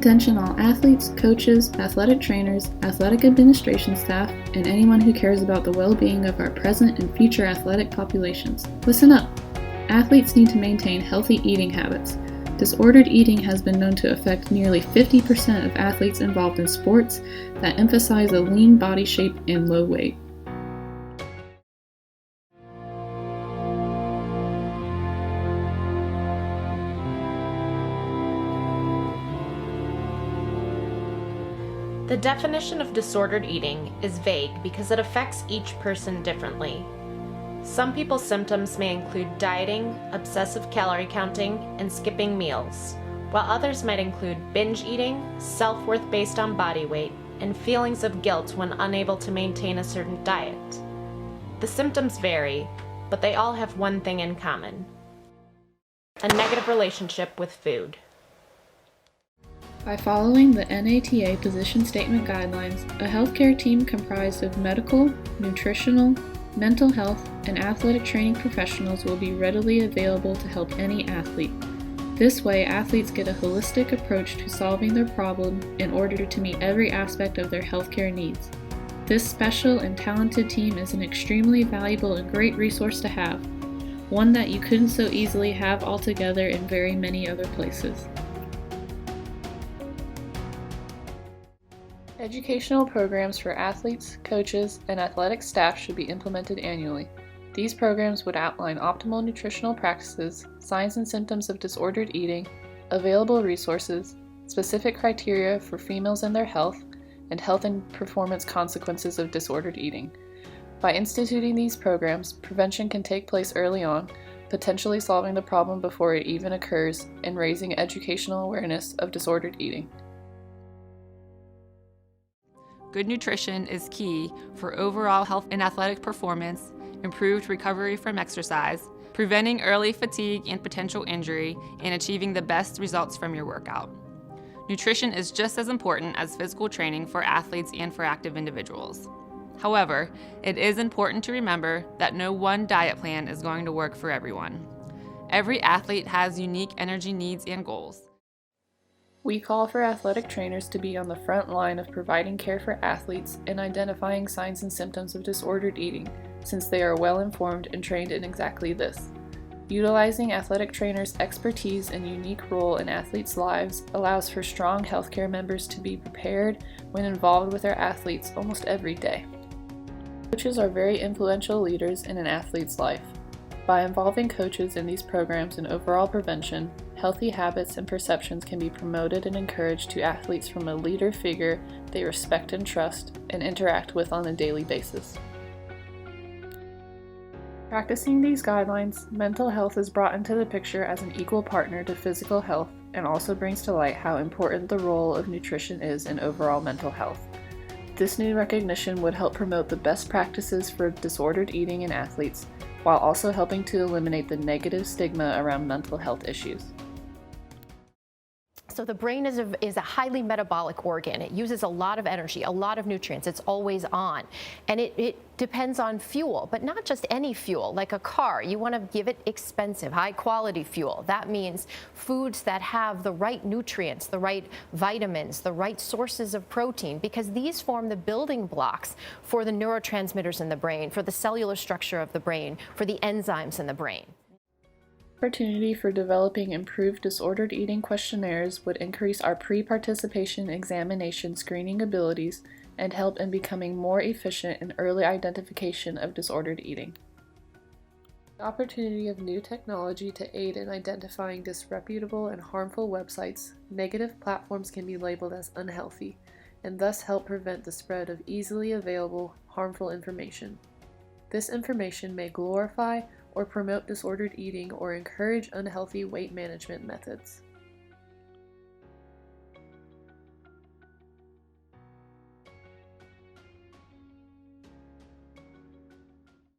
Attention all athletes, coaches, athletic trainers, athletic administration staff, and anyone who cares about the well-being of our present and future athletic populations. Listen up! Athletes need to maintain healthy eating habits. Disordered eating has been known to affect nearly 50% of athletes involved in sports that emphasize a lean body shape and low weight. The definition of disordered eating is vague because it affects each person differently. Some people's symptoms may include dieting, obsessive calorie counting, and skipping meals, while others might include binge eating, self-worth based on body weight, and feelings of guilt when unable to maintain a certain diet. The symptoms vary, but they all have one thing in common: a negative relationship with food. By following the NATA Position Statement Guidelines, a healthcare team comprised of medical, nutritional, mental health, and athletic training professionals will be readily available to help any athlete. This way, athletes get a holistic approach to solving their problem in order to meet every aspect of their healthcare needs. This special and talented team is an extremely valuable and great resource to have, one that you couldn't so easily have altogether in very many other places. Educational programs for athletes, coaches, and athletic staff should be implemented annually. These programs would outline optimal nutritional practices, signs and symptoms of disordered eating, available resources, specific criteria for females and their health, and health and performance consequences of disordered eating. By instituting these programs, prevention can take place early on, potentially solving the problem before it even occurs and raising educational awareness of disordered eating. Good nutrition is key for overall health and athletic performance, improved recovery from exercise, preventing early fatigue and potential injury, and achieving the best results from your workout. Nutrition is just as important as physical training for athletes and for active individuals. However, it is important to remember that no one diet plan is going to work for everyone. Every athlete has unique energy needs and goals. We call for athletic trainers to be on the front line of providing care for athletes and identifying signs and symptoms of disordered eating, since they are well informed and trained in exactly this. Utilizing athletic trainers' expertise and unique role in athletes' lives allows for strong healthcare members to be prepared when involved with their athletes almost every day. Coaches are very influential leaders in an athlete's life. By involving coaches in these programs and overall prevention, healthy habits and perceptions can be promoted and encouraged to athletes from a leader figure they respect and trust and interact with on a daily basis. Practicing these guidelines, mental health is brought into the picture as an equal partner to physical health and also brings to light how important the role of nutrition is in overall mental health. This new recognition would help promote the best practices for disordered eating in athletes, while also helping to eliminate the negative stigma around mental health issues. So the brain is a highly metabolic organ. It uses a lot of energy, a lot of nutrients. It's always on. And it depends on fuel, but not just any fuel, like a car. You want to give it expensive, high quality fuel. That means foods that have the right nutrients, the right vitamins, the right sources of protein, because these form the building blocks for the neurotransmitters in the brain, for the cellular structure of the brain, for the enzymes in the brain. Opportunity for developing improved disordered eating questionnaires would increase our pre-participation examination screening abilities and help in becoming more efficient in early identification of disordered eating. The opportunity of new technology to aid in identifying disreputable and harmful websites, negative platforms can be labeled as unhealthy, and thus help prevent the spread of easily available, harmful information. This information may glorify or promote disordered eating or encourage unhealthy weight management methods.